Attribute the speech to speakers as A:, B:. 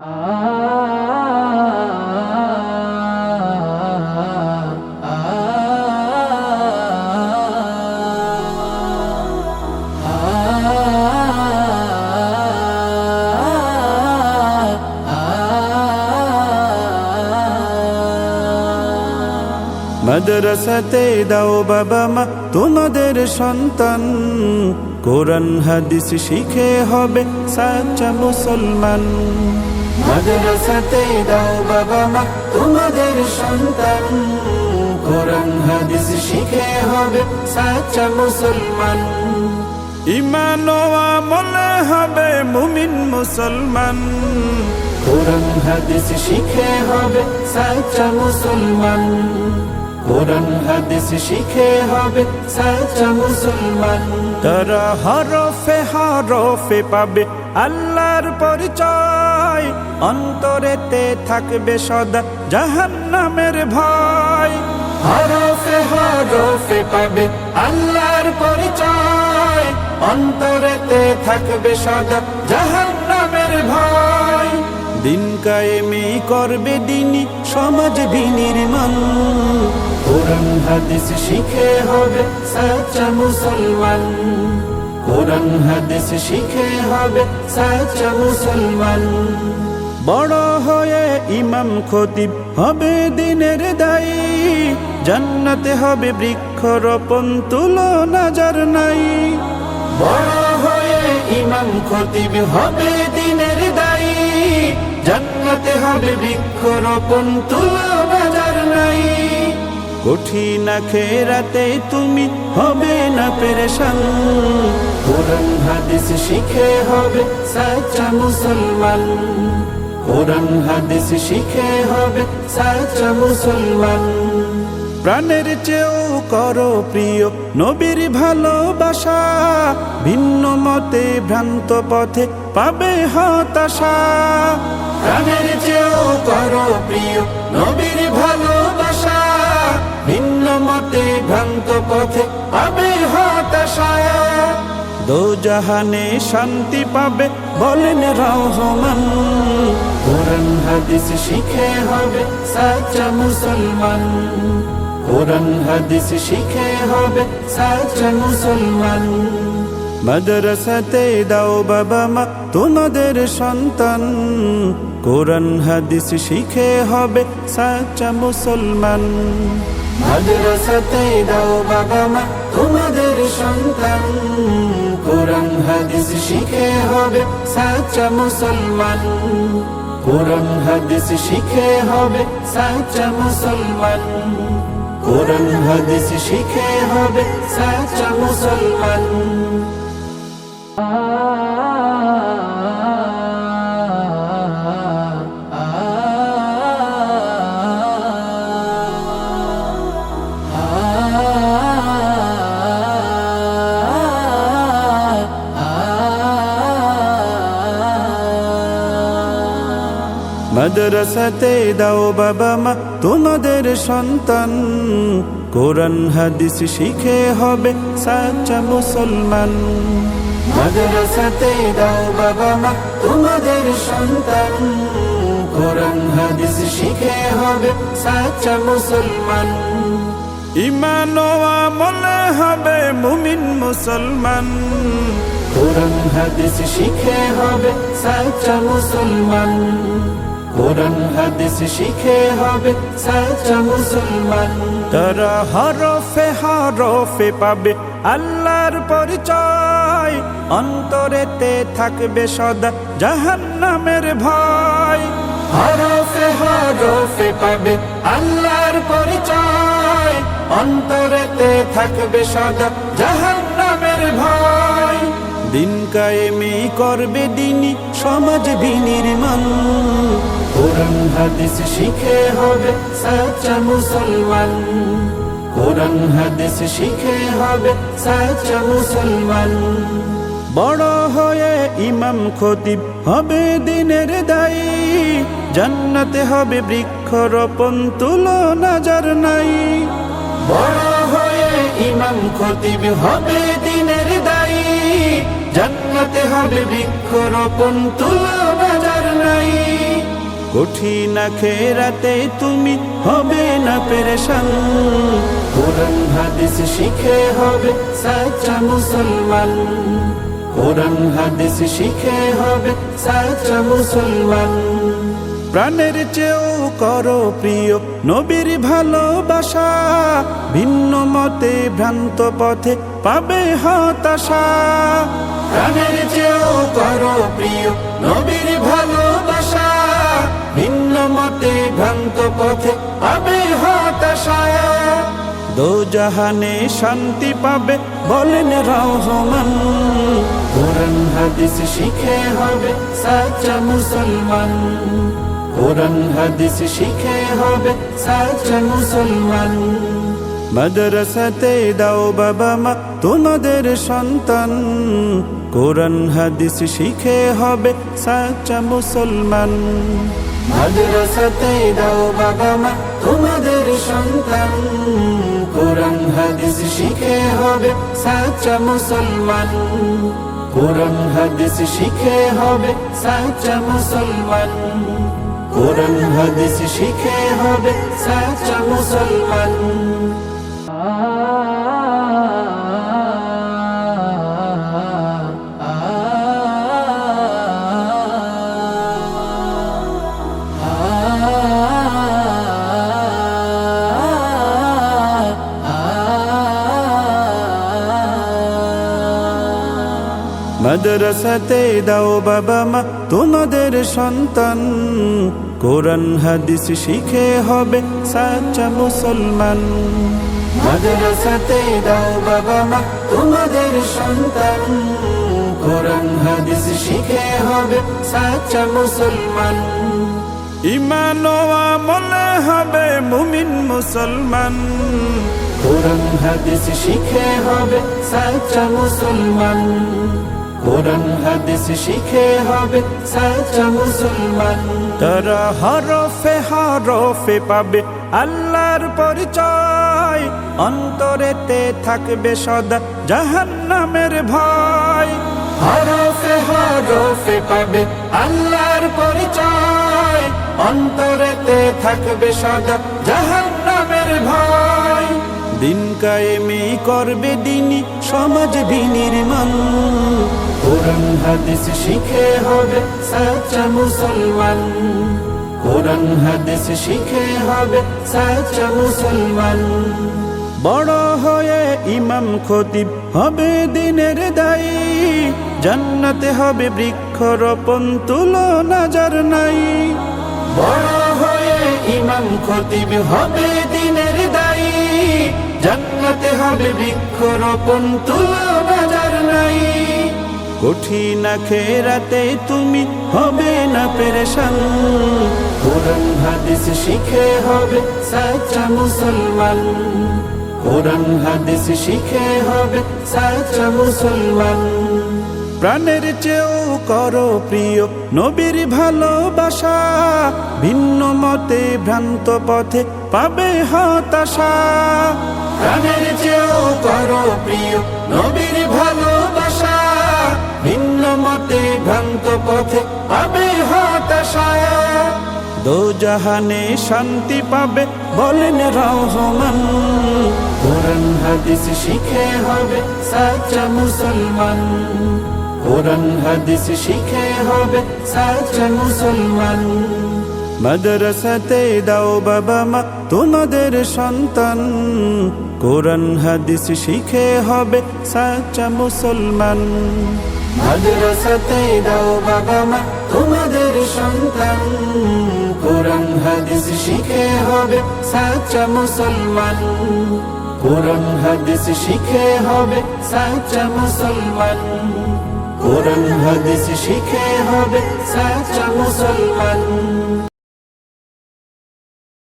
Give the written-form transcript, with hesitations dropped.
A: মাদ্রাসাতে দাও বাবা মা তোমাদের সন্তান, কোরআন হাদিস শিখে হবে সাচ্চা মুসলমান। মাদ্রাসাতে দাও বাবা মা তোমাদের সন্তান, কোরআন হাদিস শিখে হবে সাচ্চা মুসলমান। ঈমান ও আমলে হবে মুমিন মুসলমান, কোরআন হাদিস শিখে হবে সাচ্চা মুসলমান। কোরআন হাদিস শিখে হবে সাচ্চা মুসলমান। তারা হরফে হরফে পাবে আল্লাহর পরিচয়, অন্তরেতে থাকবে সদা জাহান্নামের ভয়। হরফে হরফে পাবে আল্লাহর পরিচয়, অন্তরেতে থাকবে সদা জাহান্নামের ভয়। দিন কায়েমি করবে দিনী সমাজ বিনির্মাণ, কোরআন হাদিস শিখে হবে সাচ্চা মুসলমান। কোরআন হাদিস শিখে হবে সাচ্চা মুসলমান। বড় হয়ে ইমাম খতিব হবে দিনের দায়ী, জান্নাতে হবে বৃক্ষরোপণ তুলনা যার নাই। বড় হয়ে ইমাম খতিব হবে দিনের দায়ী, জান্নাতে হবে বৃক্ষরোপণ তুলনা যার নাই। কঠিন আখিরাতে তুমি হবে না পেরেশান, কোরআন হাদিস শিখে হবে সাচ্চা মুসলমান। কোরআন হাদিস শিখে হবে সাচ্চা মুসলমান। প্রাণের চেয়েও করো প্রিয় নবীর ভালোবাসা, ভিন্ন মতে ভ্রান্ত পথে পাবে হতাশা। প্রাণের চেয়েও করো প্রিয় নবীর ভালোবাসা, ভিন্ন মতে ভ্রান্ত পথে পাবে হতাশা। দোজাহানে শান্তি পাবে বলেন রহমান, কোরআন হাদিস শিখে হবে সাচ্চা মুসলমান। কোরআন হাদিস শিখে হবে সাচ্চা মুসলমান। মাদ্রাসাতে দাও বাবা মা তোমাদের সন্তান, কোরআন হাদিস শিখে হবে সাচ্চা মুসলমান। মাদ্রাসাতে দাও বাবা মা তোমাদের সন্তান, কোরআন হাদিস শিখে হবে সাচ্চা মুসলমান। কোরআন হাদিস শিখে হবে সাচ্চা মুসলমান। কোরআন হাদিস শিখে হবে সাচ্চা মুসলমান। মাদ্রাসাতে দাও বাবা মা তোমাদের সন্তান, কোরআন হাদিস শিখে হবে সাচ্চা মুসলমান। মাদ্রাসাতে দাও বাবা মা তোমাদের সন্তান, কোরআন হাদিস শিখে হবে সাচ্চা মুসলমান। ঈমান ও আমলে হবে মুমিন মুসলমান, কোরআন হাদিস শিখে হবে সাচ্চা মুসলমান। কোরআন হাদিস শিখে হবে সাচ্চা মুসলমান। তারা হরফে হরফে পাবে আল্লাহর পরিচয়, অন্তরেতে থাকবে সদা জাহান্নামের ভয়। হরফে হরফে পাবে আল্লাহর পরিচয়, অন্তরেতে থাকবে সদা জাহান্নামের ভয়। দিন কায়েমি করবে দিনী সমাজ বিনির্মাণ, কোরআন হাদিস শিখে হবে সাচ্চা মুসলমান। কোরআন হাদিস শিখে হবে সাচ্চা মুসলমান। বড় হয়ে ইমাম খতিব হবে দিনের দায়ী, জান্নাতে হবে বৃক্ষরোপণ তুলনা যার নাই। বড় হয়ে ইমাম খতিব হবে দিনের দায়ী, জান্নাতে হবে বৃক্ষরোপণ তুলনা যার নাই। কঠিন আখেরাতে তুমি হবে না পেরেশান। কোরআন হাদিস শিখে হবে সাচ্চা মুসলমান, কোরআন হাদিস শিখে হবে সাচ্চা মুসলমান। প্রাণের চেয়েও করো প্রিয় নবীর ভালোবাসা, ভিন্ন মতে ভ্রান্ত পথে পাবে হতাশা। প্রাণের চেয়েও করো প্রিয় নবীর ভালোবাসা, ভিন্ন মতে ভ্রান্ত পথে পাবে হতাশা। দোজাহানে শান্তি পাবে বলেন রহমান, কোরআন হাদিস শিখে হবে সাচ্চা মুসলমান, কোরআন হাদিস শিখে হবে সাচ্চা মুসলমান। মাদ্রাসাতে দাও বাবা মা তোমাদের সন্তান, কোরআন হাদিস শিখে হবে সাচ্চা মুসলমান। মাদ্রাসাতে দাও বাবা মা তোমাদের সন্তান, কোরআন হাদিস শিখে হবে সাচ্চা মুসলমান, কোরআন হাদিস শিখে হবে সাচ্চা মুসলমান, কোরআন হাদিস শিখে হবে সাচ্চা মুসলমান। মাদ্রাসাতে দাও বাবা মা তোমাদের সন্তান, কোরআন হাদিস শিখে হবে সাচ্চা মুসলমান। মাদ্রাসাতে দাও বাবা মা তোমাদের সন্তান, কোরআন হাদিস শিখে হবে সাচ্চা মুসলমান। ঈমান ও আমলে হবে মুমিন মুসলমান, কোরআন হাদিস শিখে হবে সাচ্চা মুসলমান, কোরআন হাদিস শিখে হবে সাচ্চা মুসলমান। তারা হরফে হরফে পাবে আল্লাহর পরিচয়, অন্তরেতে থাকবে সদা জাহান্নামের ভয়। হরফে হরফে পাবে আল্লাহর পরিচয়, অন্তরেতে থাকবে সদা জাহান্নামের ভয়। দিন কায়েমি করবে দিনী সমাজ বিনির্মাণ, কোরআন হাদিস শিখে হবে সাচ্চা মুসলমান, কোরআন হাদিস শিখে হবে সাচ্চা মুসলমান। বড় হয়ে ইমাম খতিব হবে দিনের দায়ী, জান্নাতে হবে বৃক্ষরোপণ তুলনা যার নাই। বড় হয়ে ইমাম খতিব হবে দিনের দায়ী, জান্নাতে হবে বৃক্ষরোপণ তুলনা যার নাই। কঠিন আখেরাতে তুমি হবে না পেরেশান, কোরআন হাদিস শিখে হবে সাচ্চা মুসলমান, কোরআন হাদিস শিখে হবে সাচ্চা মুসলমান। প্রাণের চেয়েও করো প্রিয় নবীর ভালোবাসা, ভিন্ন মতে ভ্রান্ত পথে পাবে হতাশা। প্রাণের চেয়েও করো প্রিয় নবীর ভালোবাসা, ভিন্ন মতে ভ্রান্ত পথে পাবে হতাশা। দোজাহানে শান্তি পাবে বলেন রহমান, কোরআন হাদিস শিখে হবে সাচ্চা মুসলমান, কোরআন হাদিস শিখে হবে সাচ্চা মুসলমান। মাদ্রাসাতে দাও বাবা মা তোমাদের সন্তান, কোরআন হাদিস শিখে হবে সাচ্চা মুসলমান। মাদ্রাসাতে দাও বাবা মা তোমাদের সন্তান, কোরআন হাদিস শিখে হবে সাচ্চা মুসলমান, কোরআন হাদিস শিখে হবে সাচ্চা মুসলমান, কোরআন হাদিস শিখে হবে সাচ্চা মুসলমান।